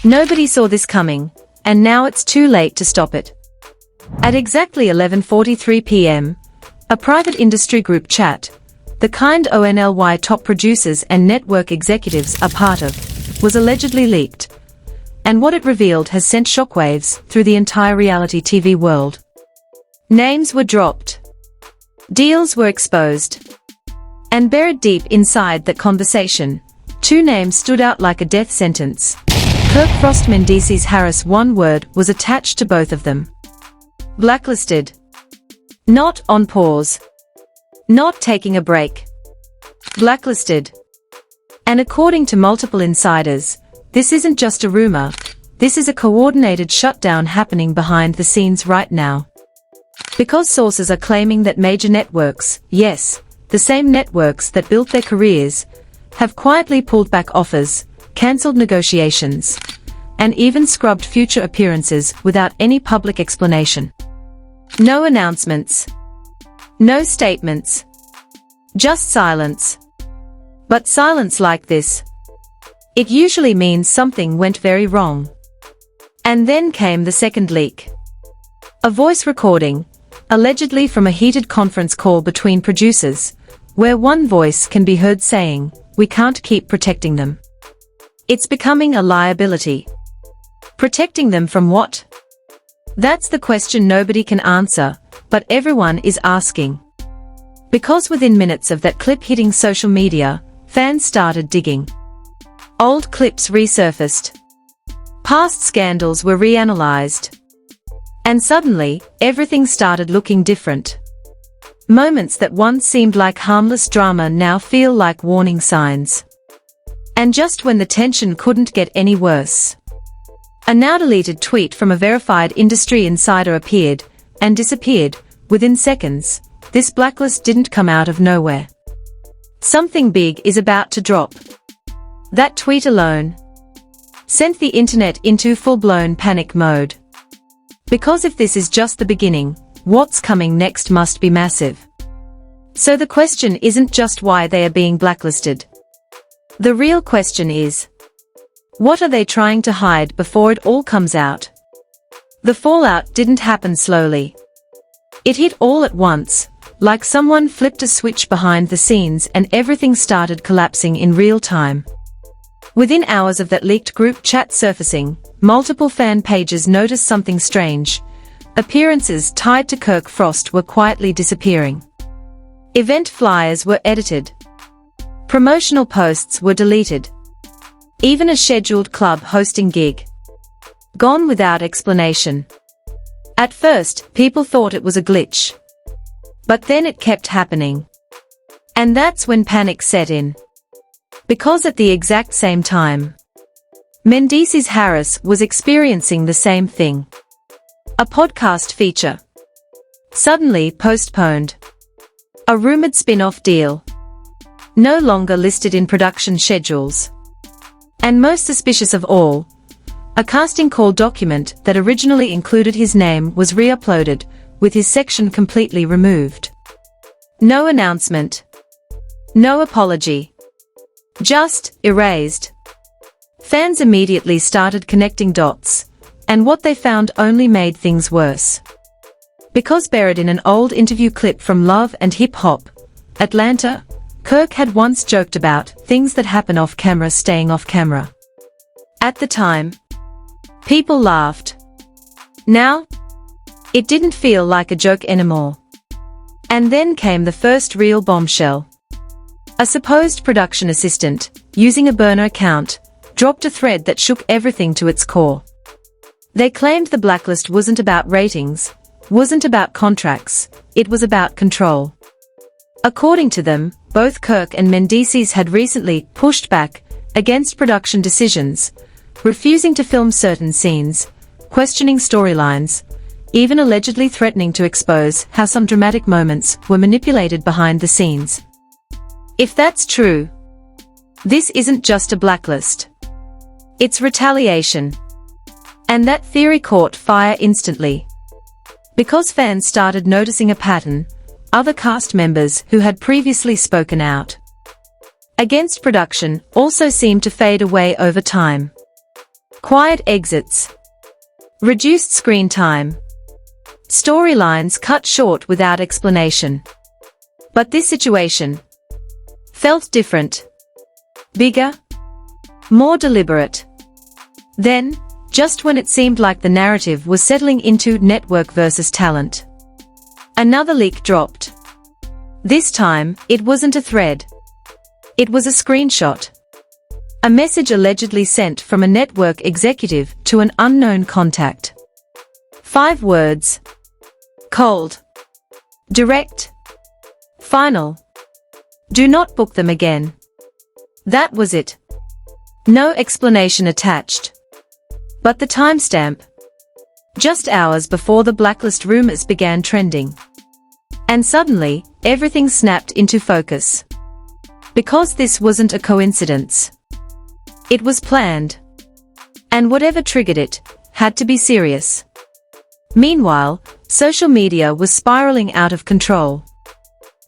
Nobody saw this coming, and now it's too late to stop it. At exactly 11:43 p.m., a private industry group chat, the kind ONLY top producers and network executives are part of, was allegedly leaked. And what it revealed has sent shockwaves through the entire reality TV world. Names were dropped. Deals were exposed. And buried deep inside that conversation, two names stood out like a death sentence. Kirk Mendeecees Harris. One word was attached to both of them. Blacklisted. Not on pause. Not taking a break. Blacklisted. And according to multiple insiders, this isn't just a rumor, this is a coordinated shutdown happening behind the scenes right now. Because sources are claiming that major networks, yes, the same networks that built their careers, have quietly pulled back offers, cancelled negotiations, and even scrubbed future appearances without any public explanation. No announcements. No statements. Just silence. But silence like this, it usually means something went very wrong. And then came the second leak. A voice recording, allegedly from a heated conference call between producers, where one voice can be heard saying, "We can't keep protecting them. It's becoming a liability." Protecting them from what? That's the question nobody can answer, but everyone is asking. Because within minutes of that clip hitting social media, fans started digging. Old clips resurfaced. Past scandals were reanalyzed. And suddenly, everything started looking different. Moments that once seemed like harmless drama now feel like warning signs. And just when the tension couldn't get any worse, a now-deleted tweet from a verified industry insider appeared and disappeared within seconds. This blacklist didn't come out of nowhere. Something big is about to drop. That tweet alone sent the internet into full-blown panic mode. Because if this is just the beginning, what's coming next must be massive. So the question isn't just why they are being blacklisted. The real question is, what are they trying to hide before it all comes out? The fallout didn't happen slowly. It hit all at once, like someone flipped a switch behind the scenes and everything started collapsing in real time. Within hours of that leaked group chat surfacing, multiple fan pages noticed something strange. Appearances tied to Kirk Frost were quietly disappearing. Event flyers were edited. Promotional posts were deleted. Even a scheduled club hosting gig gone without explanation. At first, people thought it was a glitch. But then it kept happening. And that's when panic set in. Because at the exact same time, Mendeecees Harris was experiencing the same thing. A podcast feature suddenly postponed. A rumored spin-off deal no longer listed in production schedules. And most suspicious of all, a casting call document that originally included his name was re-uploaded, with his section completely removed. No announcement. No apology. Just erased. Fans immediately started connecting dots, and what they found only made things worse. Because buried in an old interview clip from Love and Hip Hop, Atlanta, Kirk had once joked about things that happen off camera staying off camera. At the time, people laughed. Now, it didn't feel like a joke anymore. And then came the first real bombshell. A supposed production assistant, using a burner account, dropped a thread that shook everything to its core. They claimed the blacklist wasn't about ratings, wasn't about contracts, it was about control. According to them, both Kirk and Mendeecees had recently pushed back against production decisions, refusing to film certain scenes, questioning storylines, even allegedly threatening to expose how some dramatic moments were manipulated behind the scenes. If that's true, this isn't just a blacklist. It's retaliation. And that theory caught fire instantly. Because fans started noticing a pattern, other cast members who had previously spoken out against production also seemed to fade away over time. Quiet exits. Reduced screen time. Storylines cut short without explanation. But this situation felt different. Bigger. More deliberate. Then, just when it seemed like the narrative was settling into network versus talent, another leak dropped. This time, it wasn't a thread. It was a screenshot. A message allegedly sent from a network executive to an unknown contact. 5 words. Cold. Direct. Final. Do not book them again. That was it. No explanation attached. But the timestamp. Just hours before the blacklist rumors began trending. And suddenly, everything snapped into focus. Because this wasn't a coincidence. It was planned. And whatever triggered it, had to be serious. Meanwhile, social media was spiraling out of control.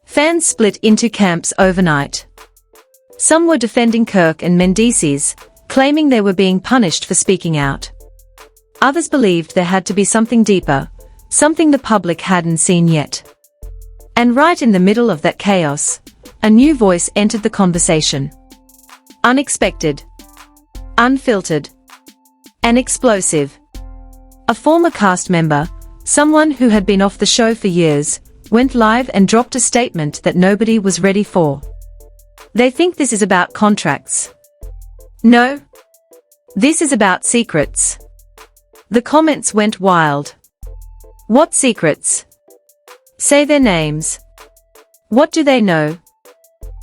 Fans split into camps overnight. Some were defending Kirk and Mendeecees, claiming they were being punished for speaking out. Others believed there had to be something deeper, something the public hadn't seen yet. And right in the middle of that chaos, a new voice entered the conversation. Unexpected. Unfiltered. And explosive. A former cast member, someone who had been off the show for years, went live and dropped a statement that nobody was ready for. They think this is about contracts. No. This is about secrets. The comments went wild. What secrets? Say their names. What do they know?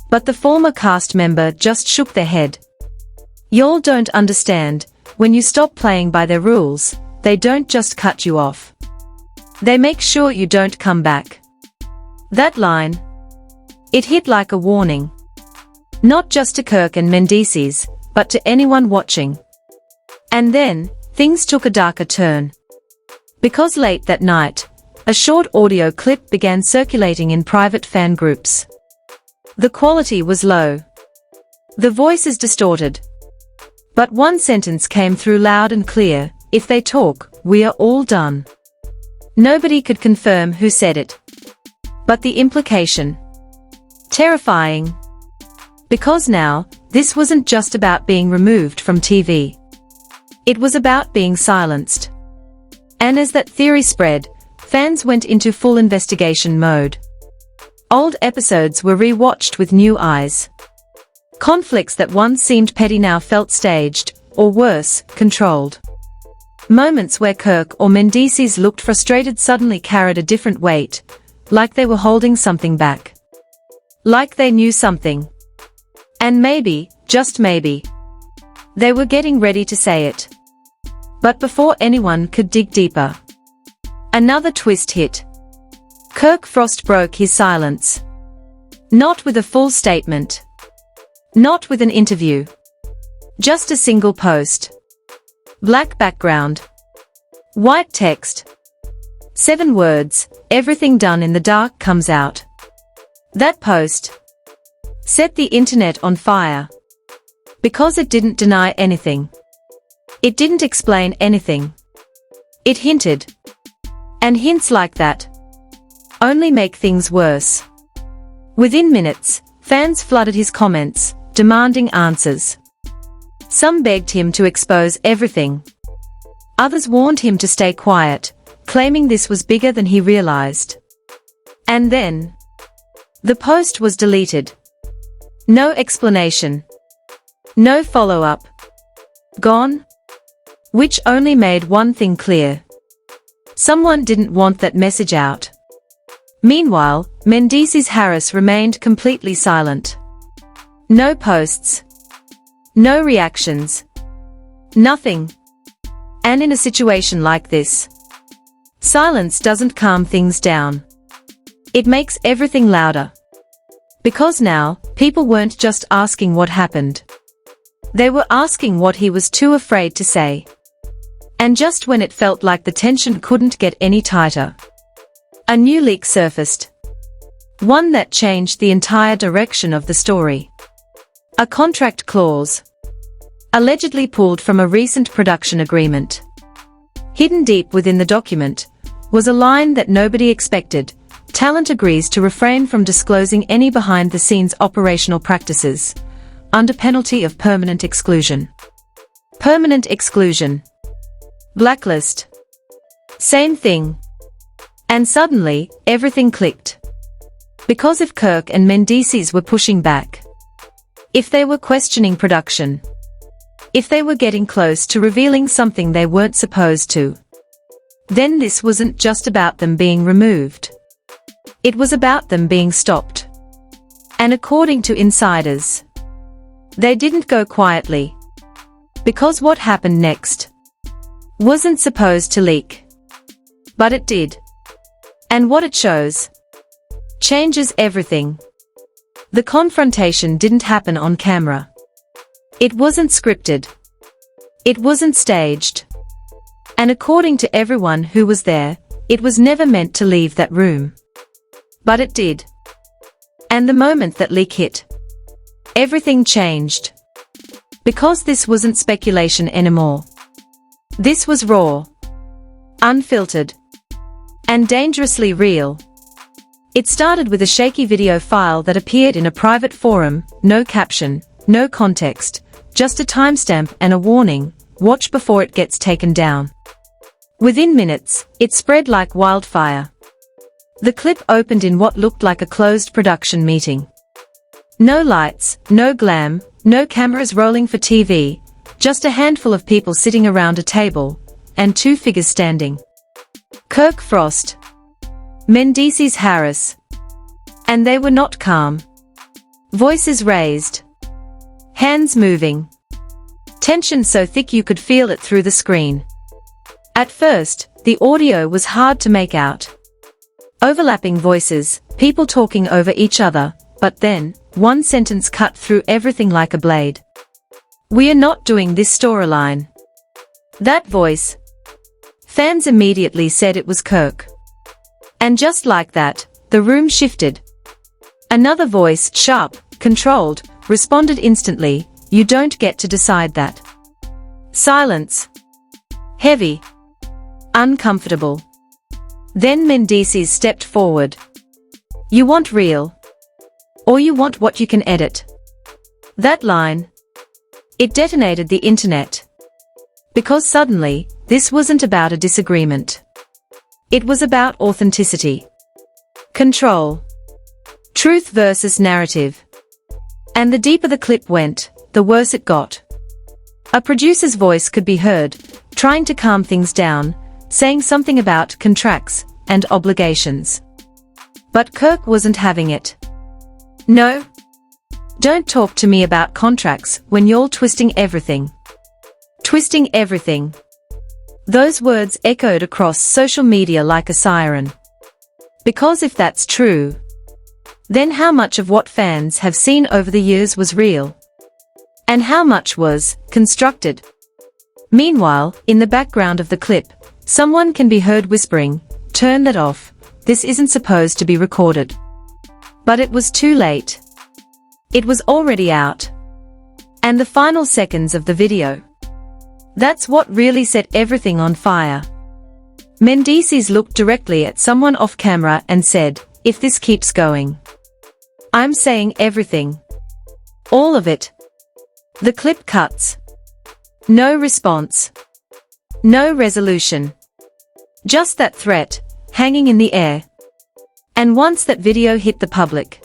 But the former cast member just shook their head. Y'all don't understand, when you stop playing by their rules, they don't just cut you off. They make sure you don't come back. That line. It hit like a warning. Not just to Kirk and Mendeecees, but to anyone watching. And then, things took a darker turn. Because late that night, a short audio clip began circulating in private fan groups. The quality was low. The voices distorted. But one sentence came through loud and clear: if they talk, we are all done. Nobody could confirm who said it. But the implication. Terrifying. Because now, this wasn't just about being removed from TV. It was about being silenced. And as that theory spread, fans went into full investigation mode. Old episodes were re-watched with new eyes. Conflicts that once seemed petty now felt staged, or worse, controlled. Moments where Kirk or Mendeecees looked frustrated suddenly carried a different weight, like they were holding something back. Like they knew something. And maybe, just maybe, they were getting ready to say it. But before anyone could dig deeper, another twist hit. Kirk Frost broke his silence. Not with a full statement. Not with an interview. Just a single post. Black background. White text. 7 words, everything done in the dark comes out. That post set the internet on fire. Because it didn't deny anything. It didn't explain anything. It hinted. And hints like that only make things worse. Within minutes, fans flooded his comments, demanding answers. Some begged him to expose everything. Others warned him to stay quiet, claiming this was bigger than he realized. And then, the post was deleted. No explanation. No follow-up. Gone. Which only made one thing clear. Someone didn't want that message out. Meanwhile, Mendeecees Harris remained completely silent. No posts. No reactions. Nothing. And in a situation like this, silence doesn't calm things down. It makes everything louder. Because now, people weren't just asking what happened. They were asking what he was too afraid to say. And just when it felt like the tension couldn't get any tighter, a new leak surfaced. One that changed the entire direction of the story. A contract clause. allegedly pulled from a recent production agreement. Hidden deep within the document was a line that nobody expected. Talent agrees to refrain from disclosing any behind-the-scenes operational practices, under penalty of permanent exclusion. Permanent exclusion. Blacklist. Same thing. And suddenly, everything clicked. Because if Kirk and Mendeecees were pushing back, if they were questioning production, if they were getting close to revealing something they weren't supposed to, then this wasn't just about them being removed. It was about them being stopped. And according to insiders, they didn't go quietly. Because what happened next wasn't supposed to leak. But it did. And what it shows changes everything. The confrontation didn't happen on camera. It wasn't scripted. It wasn't staged. And according to everyone who was there, it was never meant to leave that room. But it did. And the moment that leak hit, everything changed. Because this wasn't speculation anymore. This was raw, unfiltered, and dangerously real. It started with a shaky video file that appeared in a private forum, no caption, no context, just a timestamp and a warning, watch before it gets taken down. Within minutes, it spread like wildfire. The clip opened in what looked like a closed production meeting. No lights, no glam, no cameras rolling for TV, just a handful of people sitting around a table, and two figures standing. Kirk Frost, Mendeecees Harris. And they were not calm. Voices raised. Hands moving. Tension so thick you could feel it through the screen. At first, the audio was hard to make out. Overlapping voices, people talking over each other, but then, one sentence cut through everything like a blade. "We are not doing this storyline." That voice. Fans immediately said it was Kirk. And just like that, the room shifted. Another voice, sharp, controlled, responded instantly, "You don't get to decide that." Silence. Heavy. Uncomfortable. Then Mendeecees stepped forward. "You want real? Or you want what you can edit?" That line. It detonated the internet. Because suddenly, this wasn't about a disagreement. It was about authenticity. Control. Truth versus narrative. And the deeper the clip went, the worse it got. A producer's voice could be heard, trying to calm things down, saying something about contracts and obligations. But Kirk wasn't having it. "No. Don't talk to me about contracts when you're twisting everything." Twisting everything. Those words echoed across social media like a siren. Because if that's true, then how much of what fans have seen over the years was real? And how much was constructed? Meanwhile, in the background of the clip, someone can be heard whispering, "Turn that off, this isn't supposed to be recorded." But it was too late. It was already out. And the final seconds of the video. That's what really set everything on fire. Mendeecees looked directly at someone off camera and said, "If this keeps going, I'm saying everything. All of it." The clip cuts. No response. No resolution. Just that threat, hanging in the air. And once that video hit the public,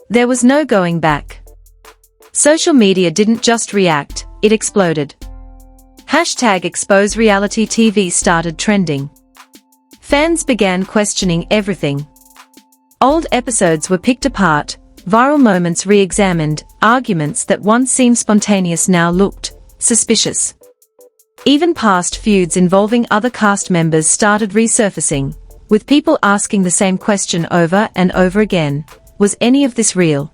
there was no going back. Social media didn't just react, it exploded. #ExposeRealityTV started trending. Fans began questioning everything. Old episodes were picked apart, viral moments re-examined, arguments that once seemed spontaneous now looked suspicious. Even past feuds involving other cast members started resurfacing, with people asking the same question over and over again: was any of this real?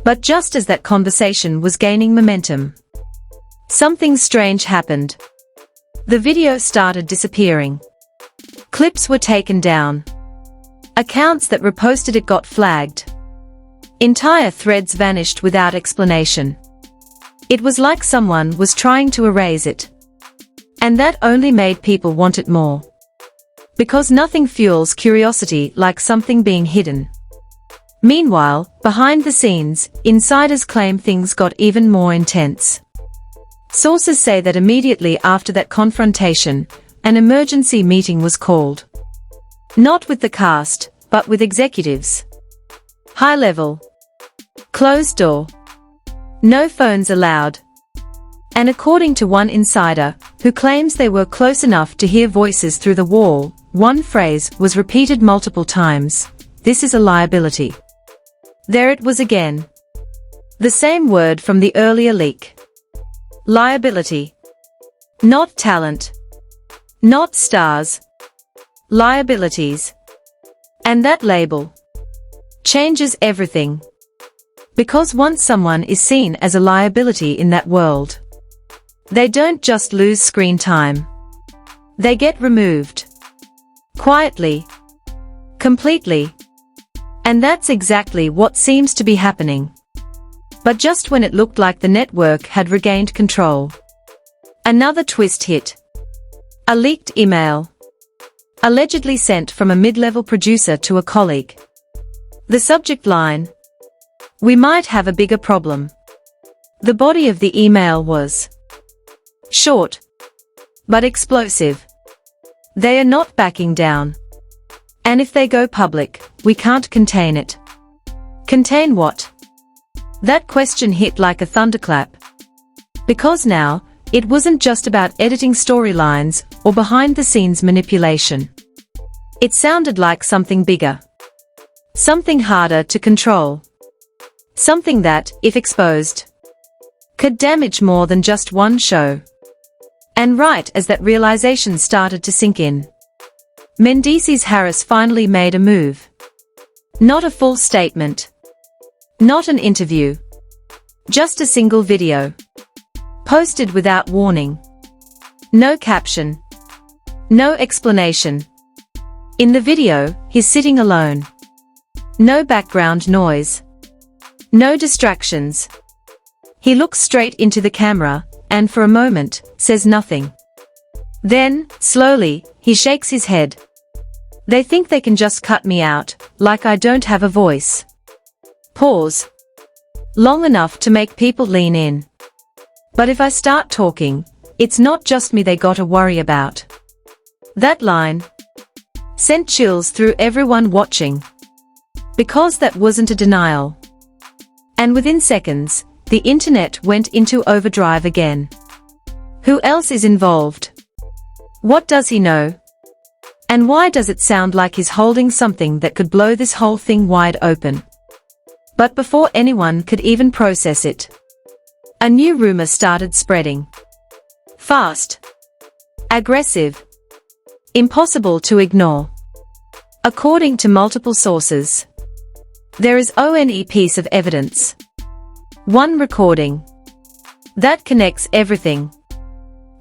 But just as that conversation was gaining momentum, something strange happened. The video started disappearing. Clips were taken down. Accounts that reposted it got flagged. Entire threads vanished without explanation. It was like someone was trying to erase it. And that only made people want it more. Because nothing fuels curiosity like something being hidden. Meanwhile, behind the scenes, insiders claim things got even more intense. Sources say that immediately after that confrontation, an emergency meeting was called. Not with the cast, but with executives. High level. Closed door. No phones allowed. And according to one insider, who claims they were close enough to hear voices through the wall, one phrase was repeated multiple times: "This is a liability." There it was again. The same word from the earlier leak. Liability. Not talent. Not stars. Liabilities. And that label changes everything. Because once someone is seen as a liability in that world, they don't just lose screen time. They get removed. Quietly. Completely. And that's exactly what seems to be happening. But just when it looked like the network had regained control, another twist hit. A leaked email. Allegedly sent from a mid-level producer to a colleague. The subject line: "We might have a bigger problem." The body of the email was short, but explosive. "They are not backing down. And if they go public, we can't contain it." Contain what? That question hit like a thunderclap. Because now, it wasn't just about editing storylines or behind-the-scenes manipulation. It sounded like something bigger. Something harder to control. Something that, if exposed, could damage more than just one show. And right as that realization started to sink in, Mendeecees Harris finally made a move. Not a full statement. Not an interview. Just a single video. Posted without warning. No caption. No explanation. In the video, he's sitting alone. No background noise. No distractions. He looks straight into the camera, and for a moment, says nothing. Then, slowly, he shakes his head. "They think they can just cut me out, like I don't have a voice." Pause. Long enough to make people lean in. "But if I start talking, it's not just me they gotta worry about." That line sent chills through everyone watching. Because that wasn't a denial. And within seconds, the internet went into overdrive again. Who else is involved? What does he know? And why does it sound like he's holding something that could blow this whole thing wide open? But before anyone could even process it, a new rumor started spreading. Fast. Aggressive. Impossible to ignore. According to multiple sources, there is one piece of evidence. One recording. That connects everything.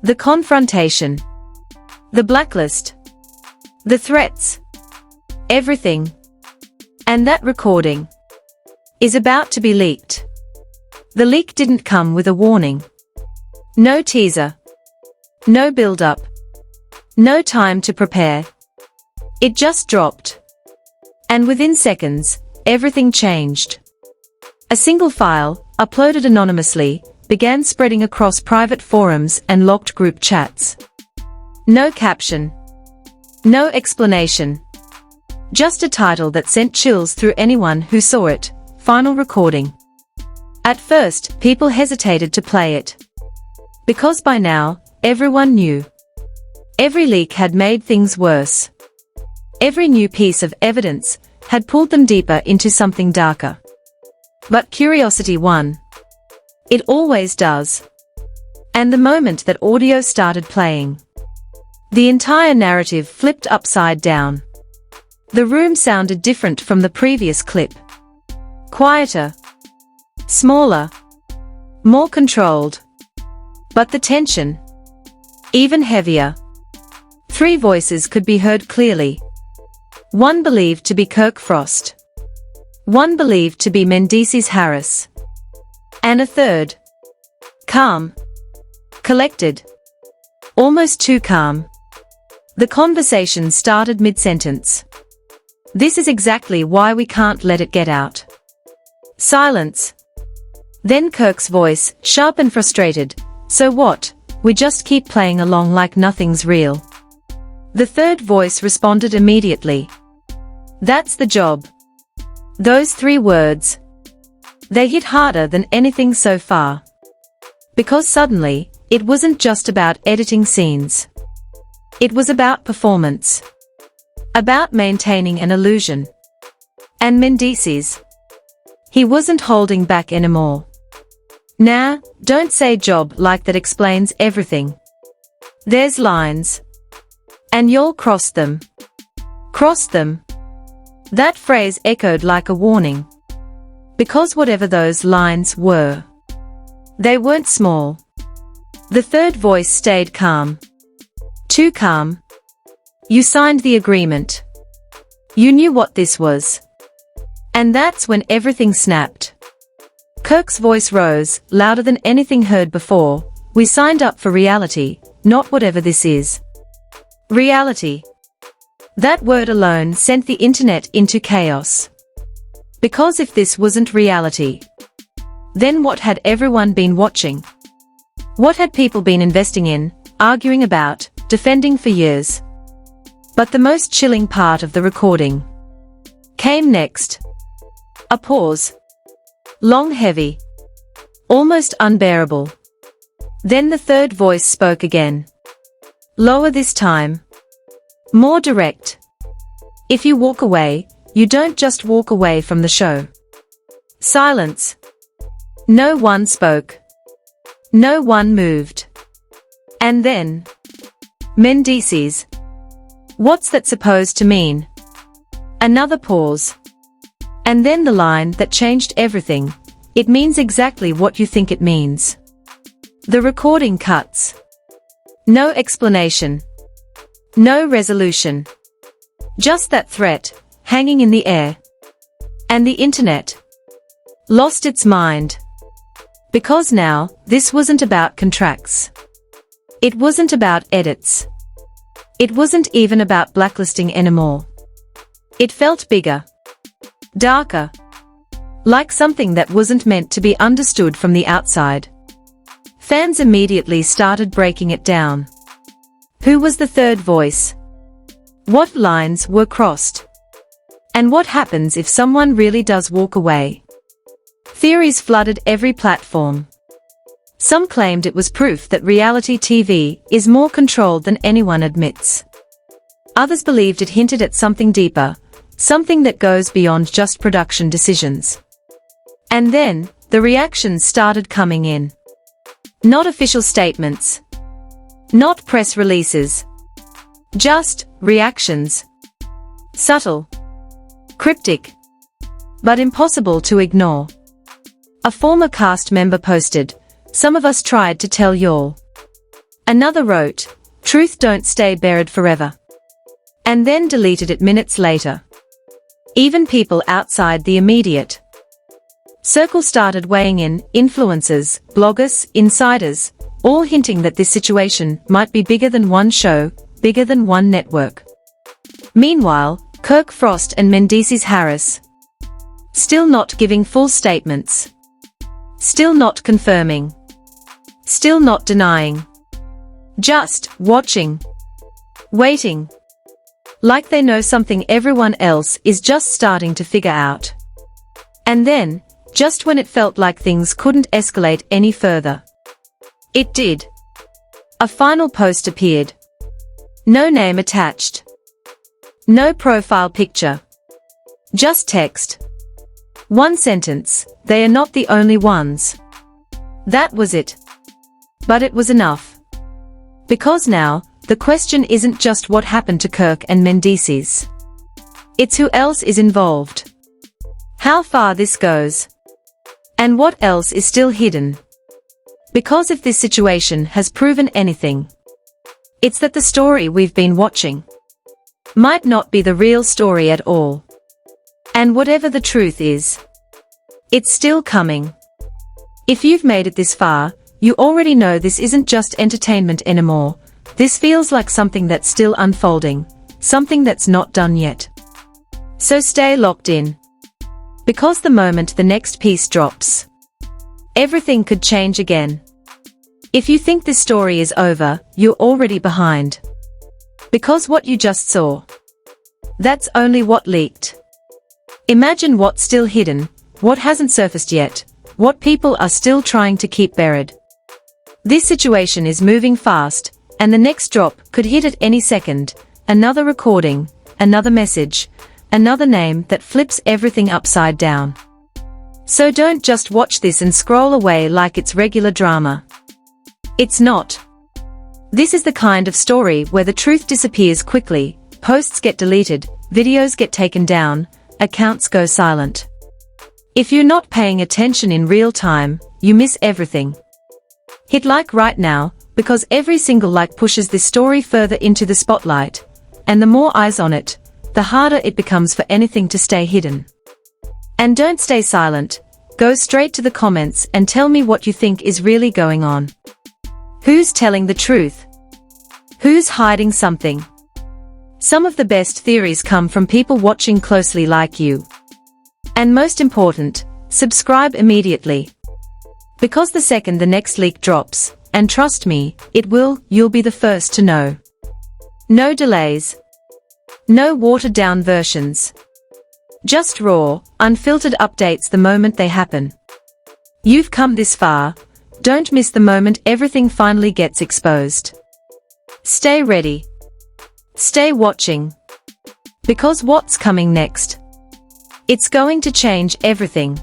The confrontation. The blacklist. The threats. Everything. And that recording is about to be leaked. The leak didn't come with a warning. No teaser. No build-up. No time to prepare. It just dropped. And within seconds, everything changed. A single file, uploaded anonymously, began spreading across private forums and locked group chats. No caption. No explanation. Just a title that sent chills through anyone who saw it: Final Recording. At first, people hesitated to play it. Because by now, everyone knew. Every leak had made things worse. Every new piece of evidence had pulled them deeper into something darker. But curiosity won. It always does. And the moment that audio started playing, the entire narrative flipped upside down. The room sounded different from the previous clip. Quieter. Smaller. More controlled. But the tension, even heavier. 3 voices could be heard clearly. One believed to be Kirk Frost. One believed to be Mendeecees Harris. And a third. Calm. Collected. Almost too calm. The conversation started mid-sentence. This is exactly why we can't let it get out. Silence. Then Kirk's voice, sharp and frustrated. So what? We just keep playing along like nothing's real. The third voice responded immediately. That's the job. Those 3 words. They hit harder than anything so far. Because suddenly, it wasn't just about editing scenes. It was about performance. About maintaining an illusion. And Mendeecees. He wasn't holding back anymore. Nah, don't say job like that explains everything. There's lines. And you'll cross them. Cross them. That phrase echoed like a warning. Because whatever those lines were, they weren't small. The third voice stayed calm. Too calm. You signed the agreement. You knew what this was. And that's when everything snapped. Kirk's voice rose, louder than anything heard before. We signed up for reality, not whatever this is. Reality. That word alone sent the internet into chaos. Because if this wasn't reality, then what had everyone been watching? What had people been investing in, arguing about, defending for years? But the most chilling part of the recording came next. A pause. Long, heavy. Almost unbearable. Then the third voice spoke again. Lower this time. More direct. If you walk away, you don't just walk away from the show. Silence. No one spoke. No one moved. And then, Mendeecees. What's that supposed to mean? Another pause. And then the line that changed everything. It means exactly what you think it means. The recording cuts. No explanation. No resolution. Just that threat, hanging in the air. And the internet lost its mind. Because now, this wasn't about contracts. It wasn't about edits. It wasn't even about blacklisting anymore. It felt bigger. Darker. Like something that wasn't meant to be understood from the outside. Fans immediately started breaking it down. Who was the third voice? What lines were crossed? And what happens if someone really does walk away? Theories flooded every platform. Some claimed it was proof that reality TV is more controlled than anyone admits. Others believed it hinted at something deeper, something that goes beyond just production decisions. And then, the reactions started coming in. Not official statements. Not press releases. Just reactions. Subtle. Cryptic. But impossible to ignore. A former cast member posted, "Some of us tried to tell y'all." Another wrote, "Truth don't stay buried forever." And then deleted it minutes later. Even people outside the immediate circle started weighing in, influencers, bloggers, insiders, all hinting that this situation might be bigger than one show, bigger than one network. Meanwhile, Kirk Frost and Mendeecees Harris still not giving full statements. Still not confirming. Still not denying. Just watching. Waiting. Like they know something everyone else is just starting to figure out. And then, just when it felt like things couldn't escalate any further, it did. A final post appeared. No name attached. No profile picture. Just text. One sentence, "They are not the only ones." That was it. But it was enough. Because now, the question isn't just what happened to Kirk and Mendeecees. It's who else is involved. How far this goes. And what else is still hidden. Because if this situation has proven anything, it's that the story we've been watching might not be the real story at all. And whatever the truth is, it's still coming. If you've made it this far, You already know this isn't just entertainment anymore. This feels like something that's still unfolding, something that's not done yet. So stay locked in. Because the moment the next piece drops, everything could change again. If you think this story is over, you're already behind. Because what you just saw, that's only what leaked. Imagine what's still hidden, what hasn't surfaced yet, what people are still trying to keep buried. This situation is moving fast, and the next drop could hit at any second. Another recording, another message, another name that flips everything upside down. So don't just watch this and scroll away like it's regular drama. It's not. This is the kind of story where the truth disappears quickly, posts get deleted, videos get taken down, accounts go silent. If you're not paying attention in real time, you miss everything. Hit like right now, because every single like pushes this story further into the spotlight, and the more eyes on it, the harder it becomes for anything to stay hidden. And don't stay silent, go straight to the comments and tell me what you think is really going on. Who's telling the truth? Who's hiding something? Some of the best theories come from people watching closely like you. And most important, subscribe immediately. Because the second the next leak drops, and trust me, it will, you'll be the first to know. No delays. No watered-down versions. Just raw, unfiltered updates the moment they happen. You've come this far, don't miss the moment everything finally gets exposed. Stay ready. Stay watching. Because what's coming next? It's going to change everything.